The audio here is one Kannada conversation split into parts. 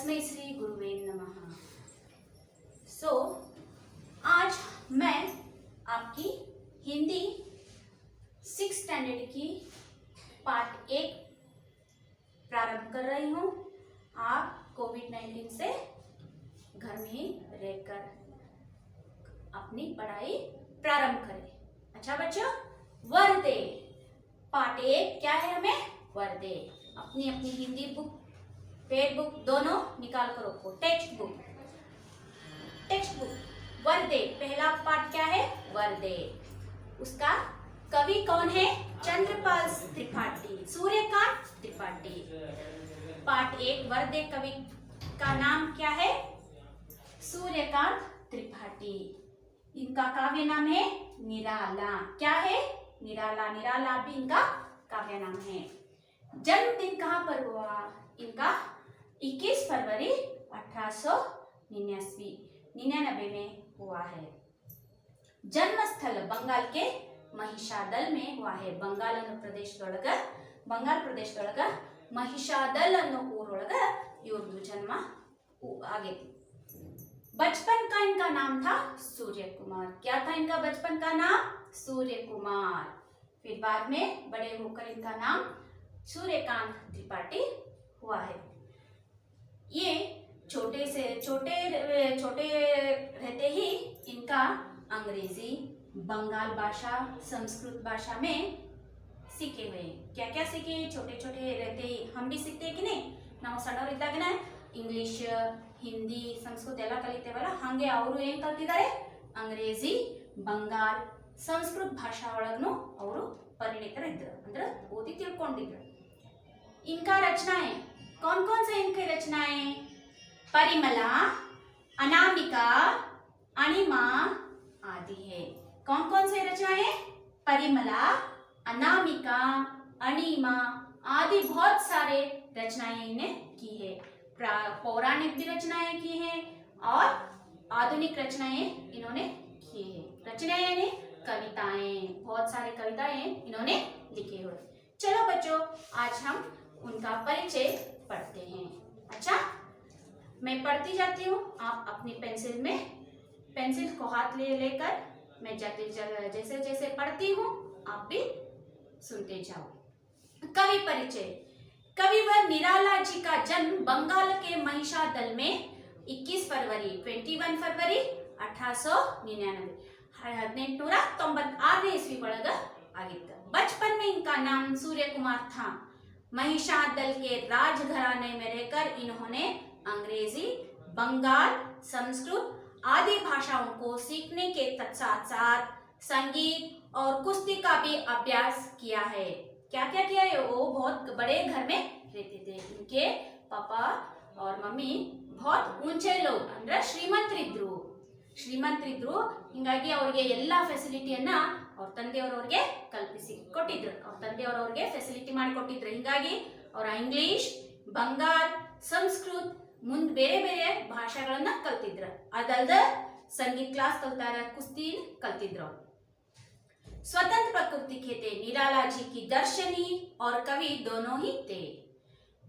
तस्मै श्री गुरुवे नमः। आज मैं आपकी हिंदी 6th स्टैंडर्ड की पार्ट 1 प्रारंभ कर रही हूँ। आप कोविड-19 से घर में ही रहकर अपनी पढ़ाई प्रारंभ करें। अच्छा बच्चों, वर्दे पार्ट 1 क्या है? हमें वर्दे अपनी अपनी हिंदी बुक, पेड बुक दोनों निकाल कर रखो। टेक्स्ट बुक वर्दे पहला पार्ट क्या है? वर्दे। उसका कवि कौन है? चंद्रपाल त्रिपाठी, सूर्यकांत त्रिपाठी। पार्ट 1 वर्दे कवि का नाम क्या है? सूर्यकांत त्रिपाठी। इनका काव्य नाम है निराला। क्या है? निराला। निराला भी इनका काव्य नाम है। जन्मदिन कहाँ पर हुआ इनका? 21 फरवरी 1899 में हुआ है। जन्मस्थल बंगाल के महिषादल में हुआ है। बंगाल ಪ್ರದೇಶದೊಳಗ महिषादल ಅನ್ನೋ ಊರೊಳಗ ಇವ್ರದ್ದು ಜನ್ಮ ಆಗೈತಿ। बचपन का इनका नाम था सूर्य कुमार। क्या था इनका बचपन का नाम? सूर्य कुमार। फिर बाद में बड़े होकर इनका नाम सूर्यकांत त्रिपाठी हुआ है। ये छोटे रहते ही इनका अंग्रेजी, बंगाल भाषा, संस्कृत भाषा में सीखे हुए। क्या क्या सीखे? छोटे रहते ही हम भी सीखते हैं कि नहीं? ನಾವು ಸಣ್ಣವರಿದ್ದಾಗನ ಇಂಗ್ಲಿಷ್, ಹಿಂದಿ, ಸಂಸ್ಕೃತ ಎಲ್ಲ ಕಲಿತೇವಲ್ಲ, ಹಾಗೆ ಅವರು ಏನು ಕಲ್ತಿದ್ದಾರೆ? ಅಂಗ್ರೇಜಿ, ಬಂಗಾಲ್, ಸಂಸ್ಕೃತ ಭಾಷಾ ಒಳಗೂ ಅವರು ಪರಿಣಿತರಿದ್ದರು, ಅಂದ್ರೆ ಓದಿ ತಿಳ್ಕೊಂಡಿದ್ರು। इनका रचनाएं कौन से इनके रचनाएं? परिमला, अनामिका, अनिमा आदि है। कौन से रचनाएं? परिमला, अनामिका, अनिमा आदि बहुत सारे रचनाएं इन्हें की है। पौराणिक भी रचनाएं की हैं और आधुनिक रचनाएं इन्होंने की है। रचनाएं यानी कविताएं, बहुत सारे कविताएं इन्होंने लिखे हुए। चलो बच्चों, आज हम उनका परिचय पढ़ते हैं। अच्छा, मैं पढ़ती जाती हूँ, आप अपनी पेंसिल को हाथ लेकर मैं जैसे जैसे पढ़ती हूँ आप भी सुनते जाओ। कवि परिचय। कविवर निराला जी का जन्म बंगाल के महिषादल में 21 फरवरी 1899 1896 ईस्वी ಒಳಗ ಆಗಿತ್ತು। बचपन में इनका नाम सूर्य कुमार था। महिषादल के राजघराने में रहकर इन्होंने अंग्रेजी, बंगाल, संस्कृत आदि भाषाओं को सीखने के साथ साथ संगीत और कुश्ती का भी अभ्यास किया है। क्या क्या किया है? वो बहुत बड़े घर में रहते थे। इनके पापा और मम्मी बहुत ऊंचे लोग, ಅಂದ್ರೆ ಶ್ರೀಮಂತರಿದ್ರು। ಹಿಂಗಾಗಿ ಅವರಿಗೆ ಎಲ್ಲಾ ಫೆಸಿಲಿಟಿಯನ್ನ ಅವ್ರ ತಂದೆಯವರು ಅವರಿಗೆ ಕಲ್ಪಿಸಿ ಕೊಟ್ಟಿದ್ರು। ಅವ್ರ ತಂದೆಯವರು ಅವರಿಗೆ ಫೆಸಿಲಿಟಿ ಮಾಡಿ ಕೊಟ್ಟಿದ್ರು। ಹಿಂಗಾಗಿ ಅವರ ಇಂಗ್ಲಿಷ್, ಬಂಗಾಲ್, ಸಂಸ್ಕೃತ್ ಮುಂದೆ ಬೇರೆ ಬೇರೆ ಭಾಷೆಗಳನ್ನ ಕಲ್ತಿದ್ರು। ಅದಲ್ಲದೆ संगीत क्लास कलता, कुश्ती कलतिದ್ರು। स्वतंत्र प्रकृति के थे। निराला जी की दर्शनी और कवि दोनों ही थे।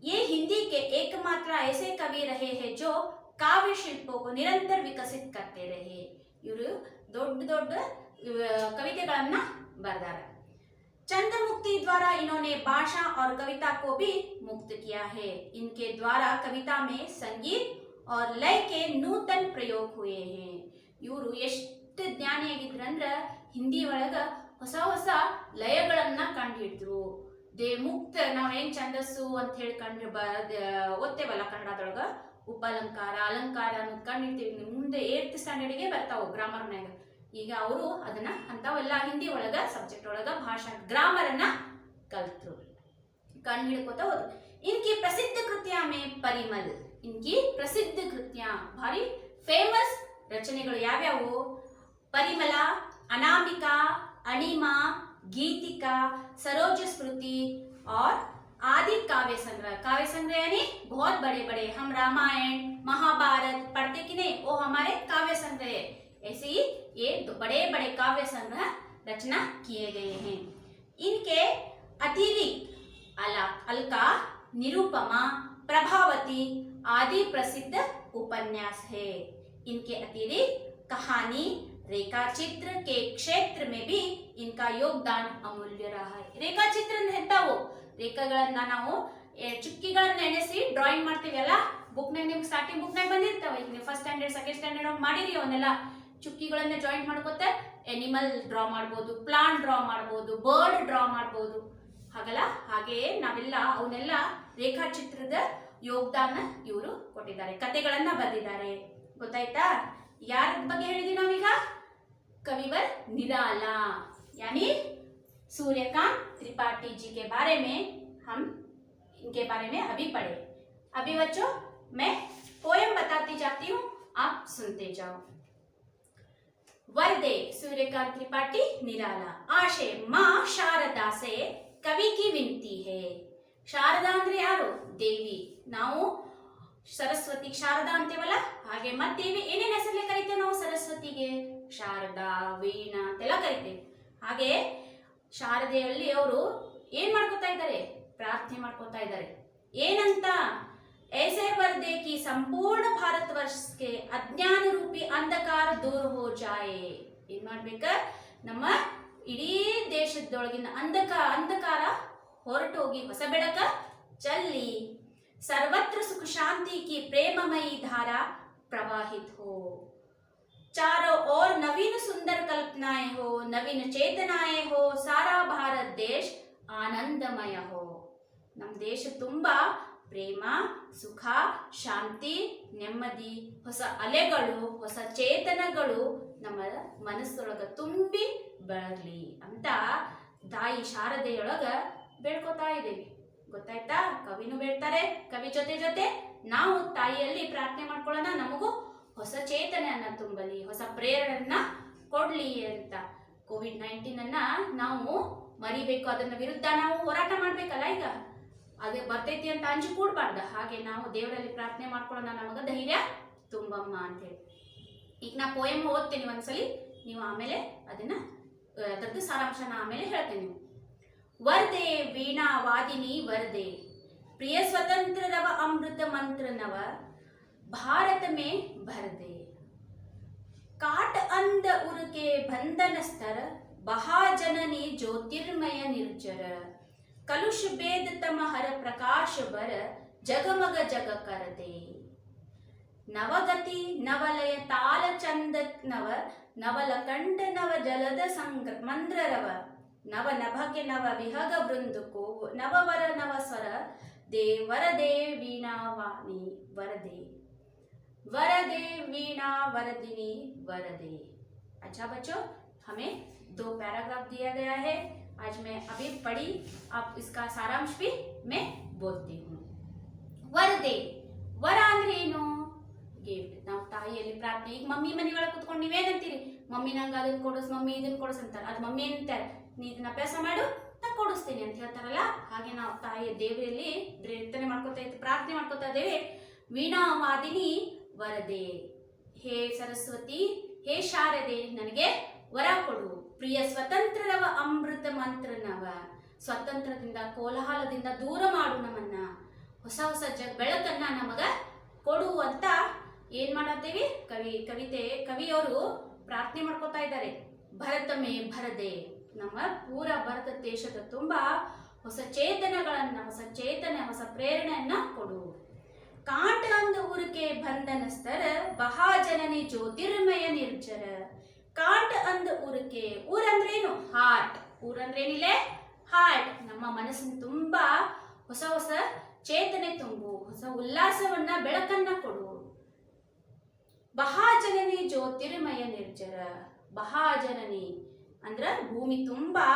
ये हिंदी के एकमात्र ऐसे कवि रहे हैं जो काव्य शिल्पों को निरंतर विकसित करते रहे। इವರು ದೊಡ್ಡ कविತೆಗಳನ್ನ बरदार। चंद्रमुक्ति द्वारा इन्होंने भाषा और कविता को भी मुक्त किया है। इनके द्वारा कविता में संगीत और लय के नूतन प्रयोग हुए हैं। ಇವರು ಎಷ್ಟು ಜ್ಞಾನಿಯಾಗಿದ್ರಂದ್ರೆ ಹಿಂದಿ ಒಳಗ ಹೊಸ ಲಯಗಳನ್ನ ಕಂಡುಹಿಡಿದ್ರು। ಮುಕ್ತ ನಾವ್ ಹೆಂಗ್ ಛಂದಸ್ಸು ಅಂತ ಹೇಳಿ ಓದ್ತೇವಲ್ಲ ಕನ್ನಡದೊಳಗ, ಉಪಲಂಕಾರ, ಅಲಂಕಾರ ಅನ್ನೋದು ಕಂಡಿಡ್ತೀವಿ। ಮುಂದೆ 8th ಸ್ಟ್ಯಾಂಡರ್ಡ್ಗೆ ಬರ್ತಾವ ಗ್ರಾಮರ್ನಾಗ। ಈಗ ಅವರು ಅದನ್ನ ಅಂತಾವೆಲ್ಲ ಹಿಂದಿ ಒಳಗ ಸಬ್ಜೆಕ್ಟ್ ಒಳಗ ಭಾಷಾ ಗ್ರಾಮರ್ ಅನ್ನ ಕಲ್ತರು, ಕಂಡು ಹಿಡ್ಕೋತ ಹೋದ್ರು। इनकी प्रसिद्ध कृतियां में परिमल, इनकी प्रसिद्ध कृतियां भारी फेमस रचनेಗಳು ಯಾವ್ಯಾವು? ಪರಿಮಳ, अनामिका, अनिमा, गीतिका, सरोज स्मृति और आदि काव्य संग्रह। काव्य संग्रह यानी बहुत बड़े हम रामायण, महाभारत पढ़ते कि नहीं, वो हमारे काव्य संग्रह है। ऐसे ही ये बड़े काव्य संग्रह रचना किए गए हैं। इनके अतिरिक्त अलका, निरुपमा, प्रभावती आदि प्रसिद्ध उपन्यास है। इनके अतिरिक्त कहानी रेखा चित्र के क्षेत्र में भी इनका योगदान अमूल्य रहा है। ರೇಖಾ ಚಿತ್ರ ಎಂತವು? ರೇಖೆಗಳನ್ನ ನಾವು ಚುಕ್ಕಿಗಳನ್ನ ಎಣಿಸಿ ಡ್ರಾಯಿಂಗ್ ಮಾಡ್ತೀವಲ್ಲ, ಬುಕ್ನಾಗ ನಿಮ್ಗೆ ಸ್ಟಾರ್ಟಿಂಗ್ ಬುಕ್ನಾಗ ಬಂದಿರ್ತಾವ. ಈಗ ನೀವು ಫಸ್ಟ್ ಸ್ಟ್ಯಾಂಡರ್ಡ್ ಸೆಕೆಂಡ್ ಸ್ಟ್ಯಾಂಡರ್ಡ್ ಮಾಡಿರಿ ಅವನ್ನೆಲ್ಲ ಚುಕ್ಕಿಗಳನ್ನ ಜಾಯಿಂಟ್ ಮಾಡ್ಕೊತ ಎನಿಮಲ್ ಡ್ರಾ ಮಾಡ್ಬೋದು, ಪ್ಲಾಂಟ್ ಡ್ರಾ ಮಾಡ್ಬೋದು, ಬರ್ಡ್ ಡ್ರಾ ಮಾಡ್ಬೋದು. ಹಾಗಲ್ಲ, ಹಾಗೆ ನಾವೆಲ್ಲ ಅವನ್ನೆಲ್ಲ ರೇಖಾಚಿತ್ರದ ಯೋಗದಾನ ಇವರು ಕೊಟ್ಟಿದ್ದಾರೆ. ಕತೆಗಳನ್ನ ಬರೆದಿದ್ದಾರೆ. ಗೊತ್ತಾಯ್ತಾ? ಯಾರ ಬಗ್ಗೆ ಹೇಳಿದ್ವಿ ನಾವೀಗ? कविवर निराला यानी सूर्यकांत त्रिपाठी जी के बारे में हम इनके बारे में अभी पढ़े। अभी बच्चों मैं पोयम बताती जाती हूँ, आप सुनते जाओ। वरदे सूर्यकांत त्रिपाठी निराला। आशे माँ शारदा से कवि की विनती है। ಶಾರದಾ ಅಂದ್ರೆ ಯಾರು? ದೇವಿ. ನಾವು ಸರಸ್ವತಿ ಶಾರದಾ ಅಂತೇವಲ್ಲ, ಹಾಗೆ ಮತ್ತೇವಿ ಏನೇನು ಹೆಸರಲ್ಲೇ ಕರಿತೇವೆ ನಾವು ಸರಸ್ವತಿಗೆ? ಶಾರದಾ, ವೀಣಾ ಅಂತೆಲ್ಲ ಕರಿತೇವೆ. ಹಾಗೆ ಶಾರದೆಯಲ್ಲಿ ಅವರು ಏನ್ ಮಾಡ್ಕೋತಾ ಇದ್ದಾರೆ? ಪ್ರಾರ್ಥನೆ ಮಾಡ್ಕೋತಾ ಇದ್ದಾರೆ. ಏನಂತ? ऐसे वर दे कि संपूर्ण भारतवर्ष के अज्ञान रूपी अंधकार दूर हो जाए. ಏನ್ ಮಾಡ್ಬೇಕ? ನಮ್ಮ ಇಡೀ ದೇಶದೊಳಗಿನ ಅಂಧಕಾರ ಹೊರಟೋಗಿ ಹೊಸ ಬೆಳಕ चली, सर्वत्र सुख शांति की प्रेममयी धारा प्रवाहित हो, चारों ओर नवीन सुंदर कल्पनाएं हो, नवीन चेतनाएं हो, सारा भारत देश आनंदमय हो. ನಮ್ಮ ದೇಶ ತುಂಬಾ ಪ್ರೇಮ, ಸುಖ, ಶಾಂತಿ, ನೆಮ್ಮದಿ, ಹೊಸ ಅಲೆಗಳು, ಹೊಸ ಚೇತನಗಳು ನಮ್ಮ ಮನಸ್ಸೊಳಗ ತುಂಬಿ ಬೆಳಗ್ಲಿ ಅಂತ ತಾಯಿ ಶಾರದೆಯೊಳಗ ಬೇಡ್ಕೋತಾ ಇದ್ದೇವೆ. ಗೊತ್ತಾಯ್ತಾ? ಕವಿನೂ ಬೇಡ್ತಾರೆ. ಕವಿ ಜೊತೆ ಜೊತೆ ನಾವು ತಾಯಿಯಲ್ಲಿ ಪ್ರಾರ್ಥನೆ ಮಾಡ್ಕೊಳ್ಳೋಣ, ನಮಗೂ ಹೊಸ ಚೇತನೆಯನ್ನ ತುಂಬಲಿ, ಹೊಸ ಪ್ರೇರಣೆಯನ್ನ ಕೊಡ್ಲಿ ಅಂತ. ಕೋವಿಡ್-19 ಅನ್ನ ನಾವು ಮರಿಬೇಕು, ಅದನ್ನ ವಿರುದ್ಧ ನಾವು ಹೋರಾಟ ಮಾಡ್ಬೇಕಲ್ಲ. ಈಗ ಅದು ಬರ್ತೈತಿ ಅಂತ ಅಂಜು ಕೂಡ್ಬಾರ್ದ. ಹಾಗೆ ನಾವು ದೇವರಲ್ಲಿ ಪ್ರಾರ್ಥನೆ ಮಾಡ್ಕೊಳ್ಳೋಣ, ನಮಗ ಧೈರ್ಯ ತುಂಬಮ್ಮ ಅಂತೇಳಿ. ಈಗ ನಾ ಪೋಯಮ್ ಓದ್ತೇನೆ ಒಂದ್ಸಲಿ, ನೀವು ಆಮೇಲೆ ಅದರದ್ದು ಸಾರಾಂಶನ ಆಮೇಲೆ ಹೇಳ್ತೇನೆ. वरदे वीणा वादिनी वरदे, प्रिय स्वतंत्र रव अमृत मंत्र नव, भारत में भर दे. काट अंध उर के बंधन स्तर, बहा जननी ज्योतिर्मय निर्जर, कलुष भेद तम हर प्रकाश बर, जगमग जग कर दे. नवगति नवलय ताल चंद नव, नवल कंठ नव जलद संग मंद्र रव, नव नभके नव विहग वृंद को, नववर नव स्वर दे, वरदे वीणा वाणी वरदे, वरदे वीणा वरदिनी वरदे. अच्छा बच्चों, हमें 2 पैराग्राफ दिया गया है. आज मैं अभी पढ़ी, अब इसका सारांश भी मैं बोलती हूँ. वरदे, वर ಅಂದ್ರೆ ಏನು? ಗಿಫ್ಟ್. ನಾವು ತಾಯಿಯಲ್ಲಿ ಪ್ರಾರ್ಥನೆ. ಈಗ ಮಮ್ಮಿ ಮನೆ ಒಳಗೆ ಕುತ್ಕೊಂಡು ನೀವೇನಂತೀರಿ? ಮಮ್ಮಿ ನಂಗೆ ಅದನ್ನ ಕೊಡಿಸ್, ಮಮ್ಮಿ ಇದನ್ನ ಕೊಡಿಸ್ ಅಂತಾರೆ. ಅದು ಮಮ್ಮಿ ಅಂತಾರೆ, ನೀ ಇದನ್ನ ಅಭ್ಯಾಸ ಮಾಡು, ನಾ ಕೊಡಿಸ್ತೀನಿ ಅಂತ ಹೇಳ್ತಾರಲ್ಲ. ಹಾಗೆ ನಾವು ತಾಯಿಯ ದೇವರಲ್ಲಿ ಪ್ರಾರ್ಥನೆ ಮಾಡ್ಕೋತಾ ಇತ್ತು, ಪ್ರಾರ್ಥನೆ ಮಾಡ್ಕೋತಾ ಇದ್ದೇವೆ. ವೀಣಾ ವಾದಿನಿ ವರದೆ, ಹೇ ಸರಸ್ವತಿ, ಹೇ ಶಾರದೆ, ನನಗೆ ವರ ಕೊಡು. ಪ್ರಿಯ ಸ್ವತಂತ್ರರವ ಅಮೃತ ಮಂತ್ರನವ, ಸ್ವತಂತ್ರದಿಂದ ಕೋಲಾಹಲದಿಂದ ದೂರ ಮಾಡು ನಮ್ಮನ್ನ, ಹೊಸ ಹೊಸ ಬೆಳಕನ್ನ ನಮಗ ಕೊಡು ಅಂತ ಏನ್ ಮಾಡತ್ತೇವಿ? ಕವಿಯವರು ಪ್ರಾರ್ಥನೆ ಮಾಡ್ಕೋತಾ ಇದ್ದಾರೆ. ಭರತ ಮೇ ಭರದೆ, ನಮ್ಮ ಪೂರ ಭಾರತ ದೇಶದ ತುಂಬಾ ಹೊಸ ಚೇತನಗಳನ್ನ, ಹೊಸ ಚೇತನ, ಹೊಸ ಪ್ರೇರಣೆಯನ್ನ ಕೊಡು. ಕಾಂಟ ಅಂದ ಊರಕ್ಕೆ ಬಂಧನ ಸ್ತರ, ಬಹಾ ಜನನಿ ಜ್ಯೋತಿರ್ಮಯ ನಿರ್ಜರ. ಕಾಂಟ ಅಂದ ಊರಕ್ಕೆ, ಊರಂದ್ರೇನು? ಹಾರ್ಟ್. ಊರಂದ್ರೇನಿಲ್ಲ? ಹಾರ್ಟ್. ನಮ್ಮ ಮನಸ್ಸಿನ ತುಂಬಾ ಹೊಸ ಹೊಸ ಚೇತನೆ ತುಂಬು, ಹೊಸ ಉಲ್ಲಾಸವನ್ನ, ಬೆಳಕನ್ನ ಕೊಡು. ಬಹಾಜನನಿ ಜ್ಯೋತಿರ್ಮಯ ನಿರ್ಜರ. ಬಹಾಜನನಿ ಅಂದ್ರ ಭೂಮಿ ತುಂಬಾ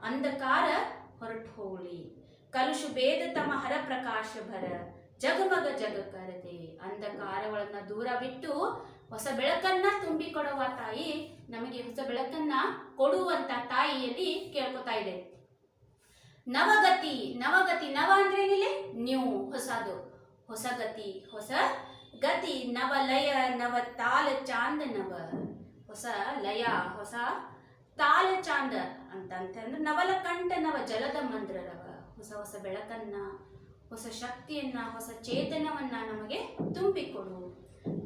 ಅಂಧಕಾರ ಹೊರಟು ಹೋಗ್ಲಿ. ಕಲುಷು ಭೇದ ತಮ ಹರ ಪ್ರಕಾಶ ಭರ, ಜಗಮಗ ಜಗ ಕರದೆ. ಅಂಧಕಾರಗಳನ್ನ ದೂರ ಬಿಟ್ಟು ಹೊಸ ಬೆಳಕನ್ನ ತುಂಬಿಕೊಡುವ ತಾಯಿ, ನಮಗೆ ಹೊಸ ಬೆಳಕನ್ನ ಕೊಡುವಂತ ತಾಯಿಯಲ್ಲಿ ಕೇಳ್ಕೊತಾ ಇದೆ. ನವಗತಿ, ನವಗತಿ, ನವ ಅಂದ್ರೆ ಏನಿಲ್ಲ? ನ್ಯೂ, ಹೊಸದು, ಹೊಸ ಗತಿ, ಹೊಸ ಗತಿ. ನವ ಲಯ ನವ ತಾಲ ಚಾಂದ ನವ, ಹೊಸ ಲಯ, ಹೊಸ ತಾಲ ಚಾಂದ ಅಂತಂದ್ರೆ ನವಲ ಕಂಠ ನವ ಜಲದ ಮಂದ್ರರವ. ಹೊಸ ಹೊಸ ಬೆಳಕನ್ನ, ಹೊಸ ಶಕ್ತಿಯನ್ನ, ಹೊಸ ಚೇತನವನ್ನ ನಮಗೆ ತುಂಬಿಕೊಡು.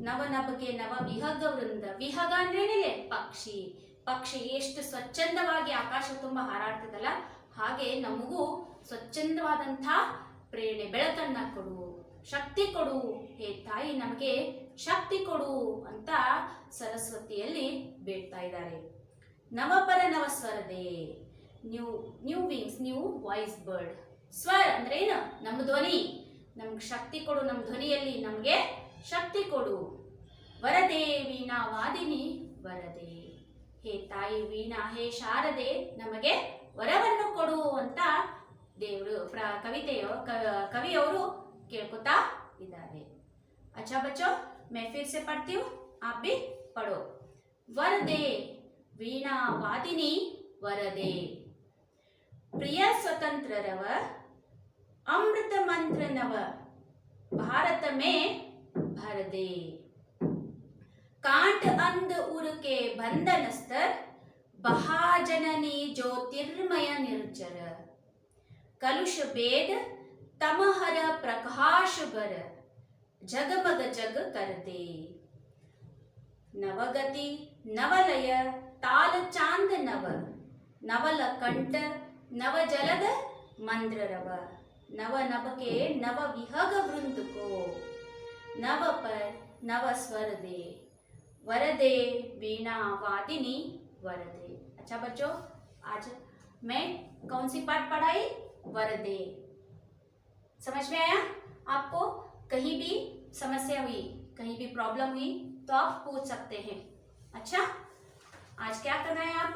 ನವನಭಗೆ ನವ ವಿಹಗ ವೃಂದ. ವಿಹಗ ಅಂದ್ರೇನಿದೆ? ಪಕ್ಷಿ. ಪಕ್ಷಿ ಎಷ್ಟು ಸ್ವಚ್ಛಂದವಾಗಿ ಆಕಾಶ ತುಂಬ ಹಾರಾಡ್ತದಲ್ಲ, ಹಾಗೆ ನಮಗೂ ಸ್ವಚ್ಛಂದವಾದಂಥ ಪ್ರೇರಣೆ, ಬೆಳಕನ್ನ ಕೊಡು, ಶಕ್ತಿ ಕೊಡು. ಹೇ ತಾಯಿ, ನಮಗೆ ಶಕ್ತಿ ಕೊಡು ಅಂತ ಸರಸ್ವತಿಯಲ್ಲಿ ಬೇಡ್ತಾ ಇದ್ದಾರೆ. ನವಪರ ನವ ಸ್ವರದೆ. New wings, new voice bird. ಸ್ವರ ಅಂದ್ರೆ ಏನು? ನಮ್ಮ ಧ್ವನಿ. ನಮ್ಗೆ ಶಕ್ತಿ ಕೊಡು, ನಮ್ಮ ಧ್ವನಿಯಲ್ಲಿ ನಮಗೆ ಶಕ್ತಿ ಕೊಡು. ವರದೆ ವೀಣಾ ವಾದಿನಿ ವರದೆ. ಹೇ ತಾಯಿ ವೀಣಾ, ಹೇ ಶಾರದೆ, ನಮಗೆ ವರವನ್ನು ಕೊಡು ಅಂತ ದೇವರು ಕವಿಯವರು ಕೇಳ್ಕೊತಾ ಇದ್ದಾರೆ. अच्छा बच्चों, मैं फिर से पढ़ती हूँ, आप भी पढ़ो. वरदे वीणा वादिनी वरदे. प्रिय स्वतंत्र रव अमृत मंत्र नव भारत में भर दे. कांट अंध उर के बंधन स्तर बहाजननी ज्योतिर्मय निर्जर. कलुष भेद तमहर प्रकाश बर जगमग जग कर दे. नवगति नवलय ताल चांद नव. नवल कंठ नव जलद मंद्र रव. नव नभ के नव विहग वृंद को. नव पर नव स्वर दे. वरदे वीणा वादिनी वरदे. अच्छा बच्चों, आज मैं कौन सी पाठ पढ़ाई? वरदे. समझ में आया आपको? कहीं भी समस्या हुई, कहीं भी प्रॉब्लम हुई तो आप पूछ सकते हैं. अच्छा, आज क्या करना है? आप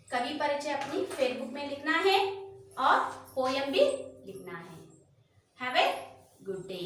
कवि परिचय अपनी फेसबुक में लिखना है और पोयम भी लिखना है. Have a good day.